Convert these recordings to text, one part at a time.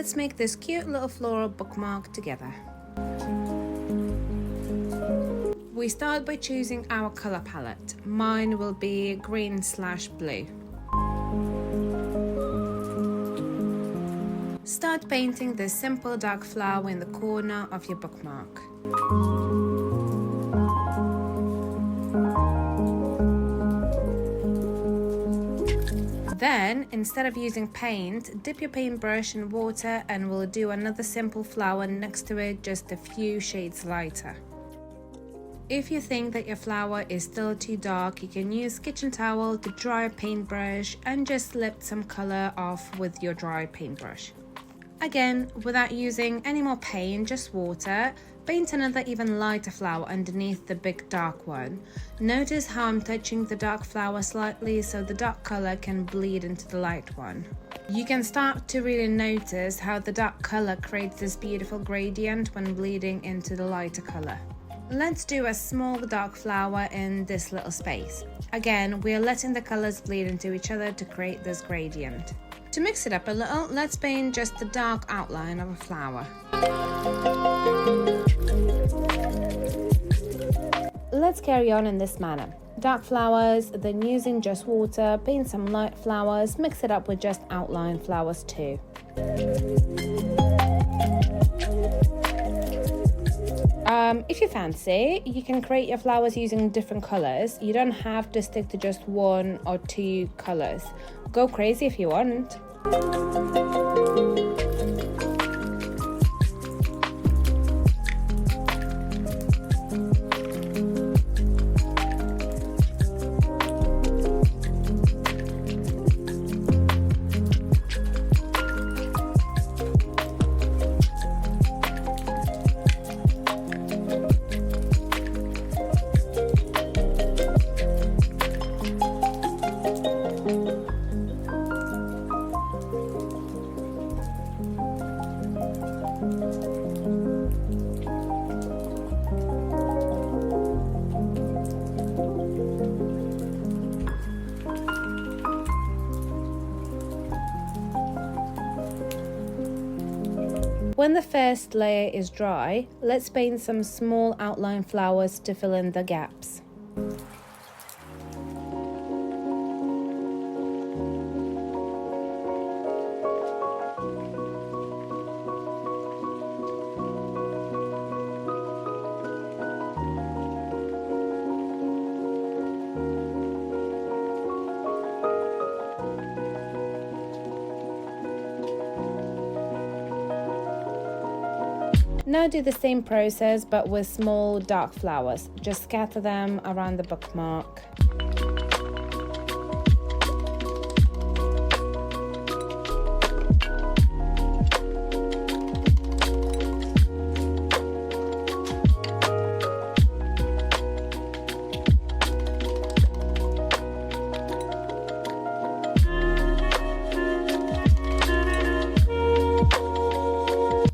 let's make this cute little floral bookmark together. We start by choosing our colour palette. Mine will be green/blue. Start painting this simple dark flower in the corner of your bookmark. Then, instead of using paint, dip your paintbrush in water and we'll do another simple flower next to it, just a few shades lighter. If you think that your flower is still too dark, you can use kitchen towel to dry a paintbrush and just lift some colour off with your dry paintbrush. Again, without using any more paint, just water, paint another even lighter flower underneath the big dark one. Notice how I'm touching the dark flower slightly so the dark colour can bleed into the light one. You can start to really notice how the dark colour creates this beautiful gradient when bleeding into the lighter colour. Let's do a small dark flower in this little space. Again, we are letting the colours bleed into each other to create this gradient. To mix it up a little, let's paint just the dark outline of a flower. Let's carry on in this manner. Dark flowers, then using just water, paint some light flowers, mix it up with just outline flowers too. If you fancy, you can create your flowers using different colours. You don't have to stick to just one or two colours. Go crazy if you want. When the first layer is dry, let's paint some small outline flowers to fill in the gaps. Now do the same process but with small dark flowers. Just scatter them around the bookmark.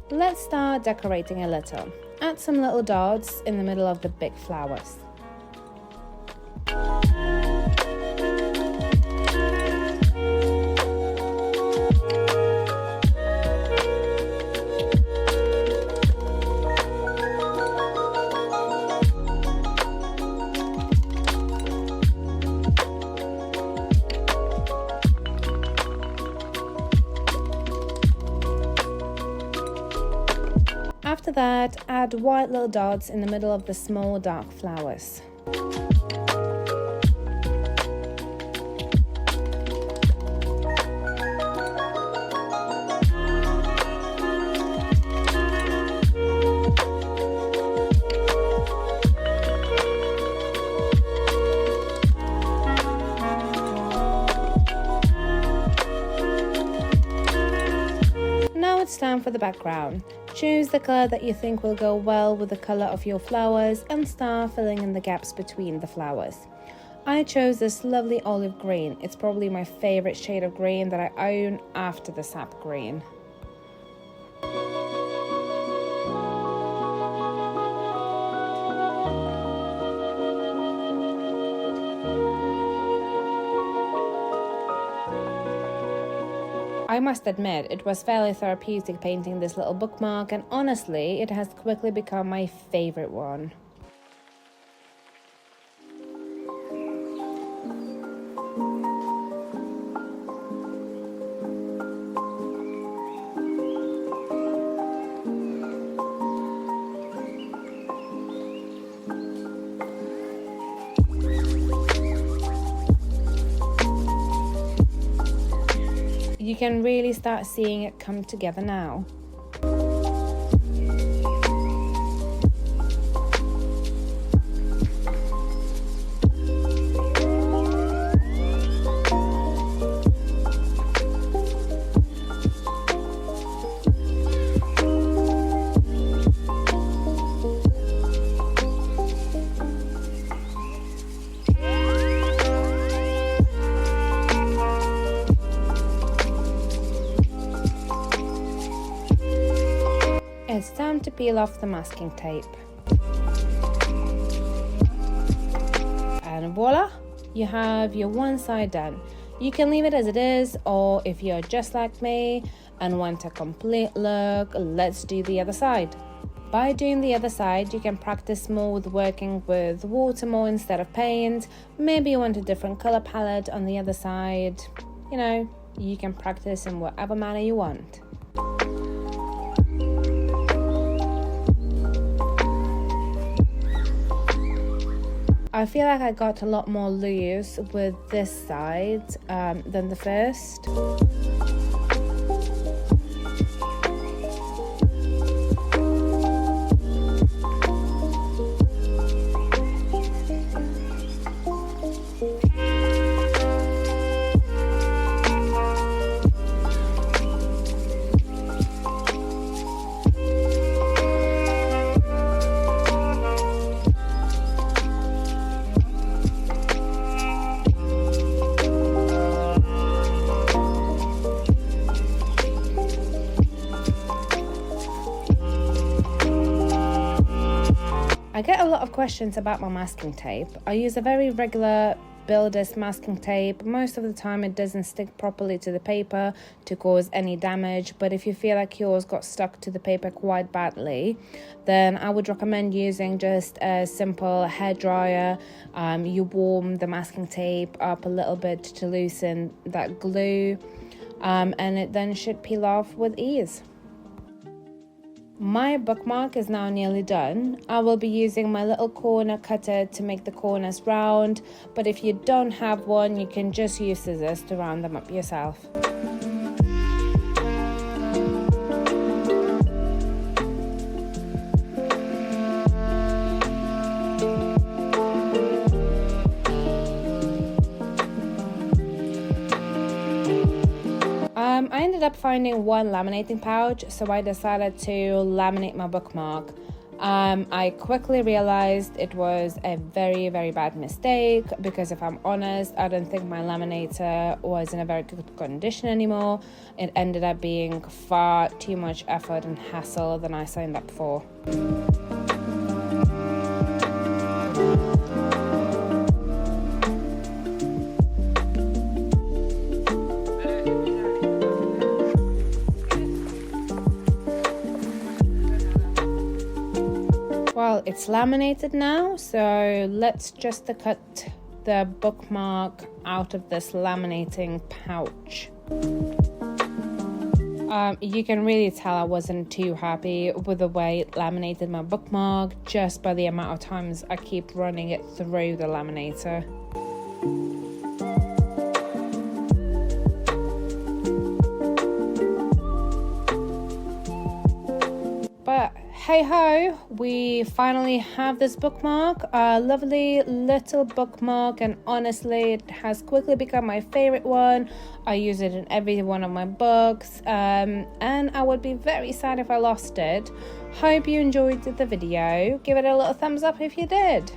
Let's start decorating a little. Add some little dots in the middle of the big flowers. After that, add white little dots in the middle of the small dark flowers. Now it's time for the background. Choose the colour that you think will go well with the colour of your flowers and start filling in the gaps between the flowers. I chose this lovely olive green. It's probably my favourite shade of green that I own after the sap green. I must admit, it was fairly therapeutic painting this little bookmark, and honestly, it has quickly become my favorite one. You can really start seeing it come together now. It's time to peel off the masking tape. And voila, you have your one side done. You can leave it as it is, or if you're just like me and want a complete look, let's do the other side. By doing the other side, you can practice more with working with water more instead of paint. Maybe you want a different color palette on the other side. You know, you can practice in whatever manner you want. I feel like I got a lot more loose with this side than the first. I get a lot of questions about my masking tape. I use a very regular builder's masking tape. Most of the time it doesn't stick properly to the paper to cause any damage, but if you feel like yours got stuck to the paper quite badly, then I would recommend using just a simple hairdryer. You warm the masking tape up a little bit to loosen that glue, and it then should peel off with ease. My bookmark is now nearly done. I will be using my little corner cutter to make the corners round, but if you don't have one, you can just use scissors to round them up yourself. I ended up finding one laminating pouch, so I decided to laminate my bookmark. I quickly realized it was a very, very bad mistake because if I'm honest, I don't think my laminator was in a very good condition anymore. It ended up being far too much effort and hassle than I signed up for. Well, it's laminated now, so let's just cut the bookmark out of this laminating pouch. You can really tell I wasn't too happy with the way it laminated my bookmark just by the amount of times I keep running it through the laminator. But hey ho, we finally have this bookmark, a lovely little bookmark, and honestly it has quickly become my favorite one. I use it in every one of my books, and I would be very sad if I lost it. Hope you enjoyed the video. Give it a little thumbs up if you did.